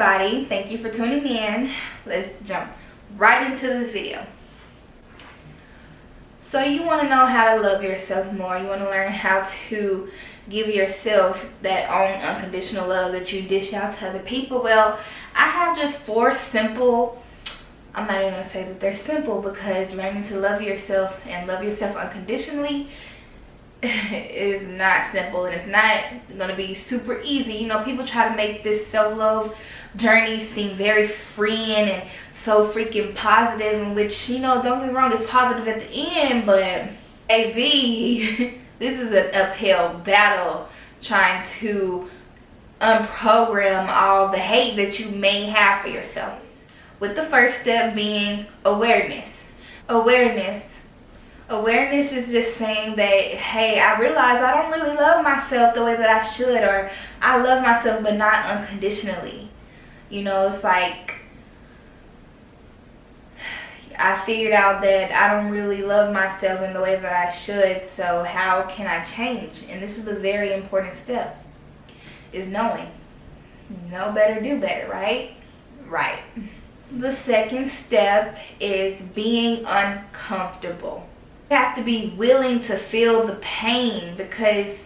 everybody, thank you for tuning in. Let's jump right into this video. So you want to know how to love yourself more. You want to learn how to give yourself that own unconditional love that you dish out to other people. Well, I have just 4 simple, I'm not even going to say that they're simple, because learning to love yourself and love yourself unconditionally is not simple, and it's not going to be super easy. You know, people try to make this self-love journey seem very freeing and so freaking positive, in which, you know, don't get me wrong, it's positive at the end, but baby, this is an uphill battle trying to unprogram all the hate that you may have for yourself, with the first step being awareness. Awareness is just saying that, hey, I realize I don't really love myself the way that I should, or I love myself but not unconditionally. You know, it's like I figured out that I don't really love myself in the way that I should, so how can I change? And this is a very important step, is knowing. Know better, do better, right? Right. The second step is being uncomfortable. You have to be willing to feel the pain, because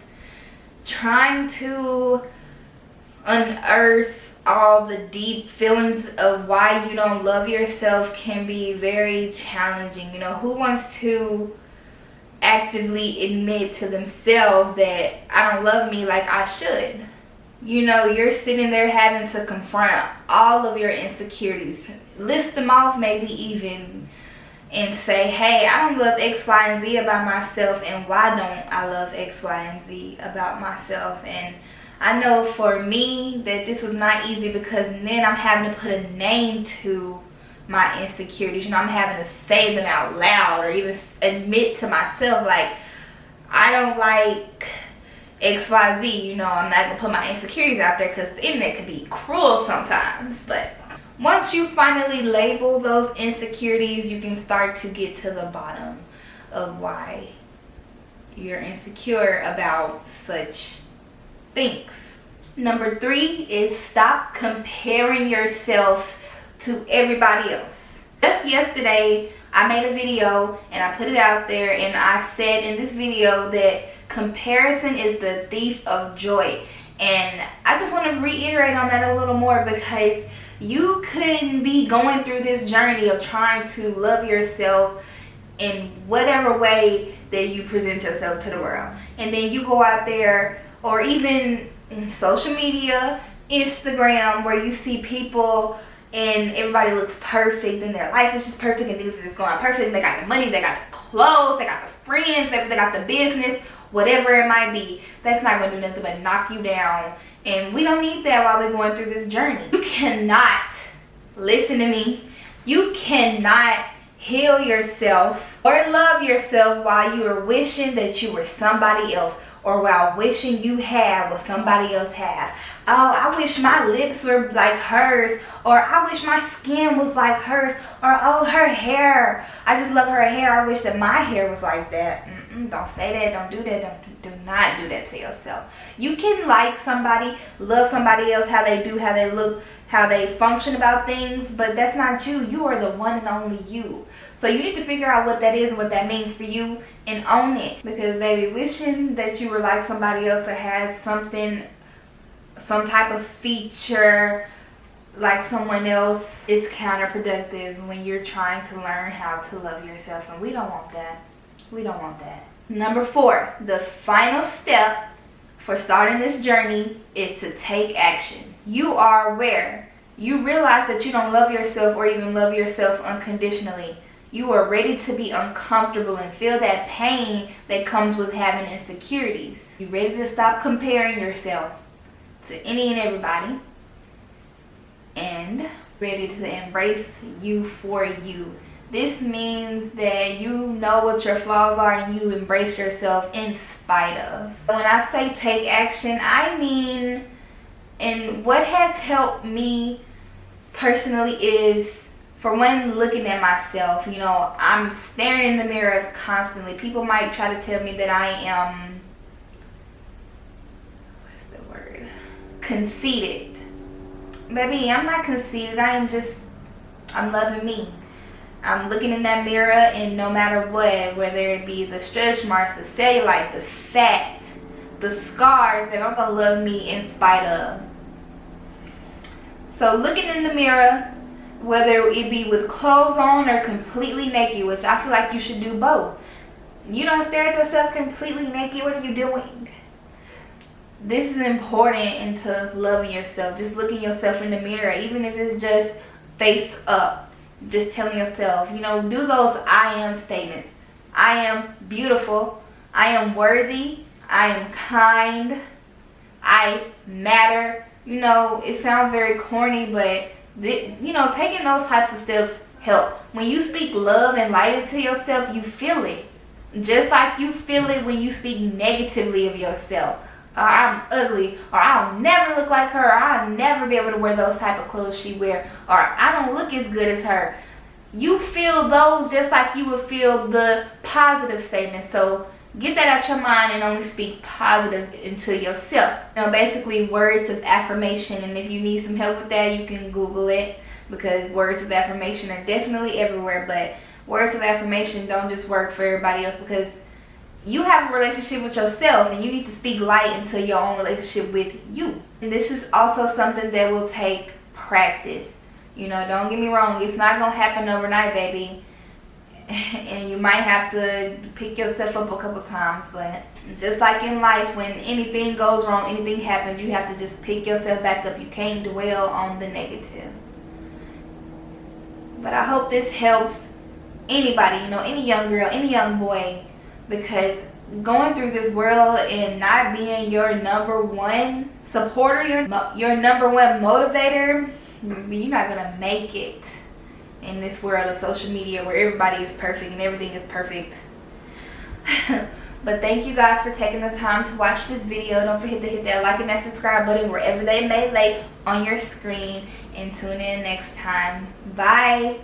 trying to unearth all the deep feelings of why you don't love yourself can be very challenging. You know, who wants to actively admit to themselves that I don't love me like I should? You know, you're sitting there having to confront all of your insecurities, list them off maybe even, and say, hey, I don't love X, Y, and Z about myself, and why don't I love X, Y, and Z about myself? And I know for me that this was not easy, because then I'm having to put a name to my insecurities. You know, I'm having to say them out loud, or even admit to myself, like, I don't like X, Y, Z. You know, I'm not going to put my insecurities out there, because the internet can be cruel sometimes. But once you finally label those insecurities, you can start to get to the bottom of why you're insecure about such things. Number 3 is stop comparing yourself to everybody else. Just yesterday, I made a video and I put it out there, and I said in this video that comparison is the thief of joy. And I just want to reiterate on that a little more, because you couldn't be going through this journey of trying to love yourself in whatever way that you present yourself to the world, and then you go out there, or even social media, Instagram, where you see people and everybody looks perfect and their life is just perfect and things are just going perfect. They got the money, they got the clothes, they got the friends, maybe they got the business, whatever it might be. That's not going to do nothing but knock you down. And we don't need that while we're going through this journey. You cannot, listen to me, you cannot heal yourself or love yourself while you are wishing that you were somebody else, or while wishing you had what somebody else had. Oh, I wish my lips were like hers, or I wish my skin was like hers, or oh, her hair, I just love her hair, I wish that my hair was like that. Don't say that, don't do that, do not do that to yourself. You can like somebody, love somebody else, how they do, how they look, how they function about things, but that's not you. You are the one and only you. So you need to figure out what that is and what that means for you, and own it. Because baby, wishing that you were like somebody else that has something, some type of feature like someone else, is counterproductive when you're trying to learn how to love yourself, and we don't want that. We don't want that. Number 4, the final step for starting this journey is to take action. You are aware. You realize that you don't love yourself or even love yourself unconditionally. You are ready to be uncomfortable and feel that pain that comes with having insecurities. You're ready to stop comparing yourself to any and everybody, and ready to embrace you for you. This means that you know what your flaws are and you embrace yourself in spite of. When I say take action, I mean, and what has helped me personally is, for one, looking at myself. You know, I'm staring in the mirror constantly. People might try to tell me that I am, what's the word, conceited. Baby, I'm not conceited. I'm loving me. I'm looking in that mirror, and no matter what, whether it be the stretch marks, the cellulite, the fat, the scars, that I'm gonna love me in spite of. So looking in the mirror, whether it be with clothes on or completely naked, which I feel like you should do both. You don't stare at yourself completely naked. What are you doing? This is important into loving yourself. Just looking yourself in the mirror, even if it's just face up. Just telling yourself, do those I am statements. I am beautiful. I am worthy. I am kind. I matter. It sounds very corny, but taking those types of steps help. When you speak love and light into yourself, you feel it. Just like you feel it when you speak negatively of yourself. Or I'm ugly, or I'll never look like her, or I'll never be able to wear those type of clothes she wear, or I don't look as good as her. You feel those just like you would feel the positive statements. So get that out your mind and only speak positive into yourself. Basically words of affirmation, and if you need some help with that, you can Google it, because words of affirmation are definitely everywhere. But words of affirmation don't just work for everybody else, because you have a relationship with yourself, and you need to speak light into your own relationship with you. And this is also something that will take practice. Don't get me wrong, it's not going to happen overnight, baby. And you might have to pick yourself up a couple times. But just like in life, when anything goes wrong, anything happens, you have to just pick yourself back up. You can't dwell on the negative. But I hope this helps anybody, any young girl, any young boy. Because going through this world and not being your number one supporter, your number one motivator, you're not going to make it in this world of social media where everybody is perfect and everything is perfect. But thank you guys for taking the time to watch this video. Don't forget to hit that like and that subscribe button wherever they may lay on your screen. And tune in next time. Bye.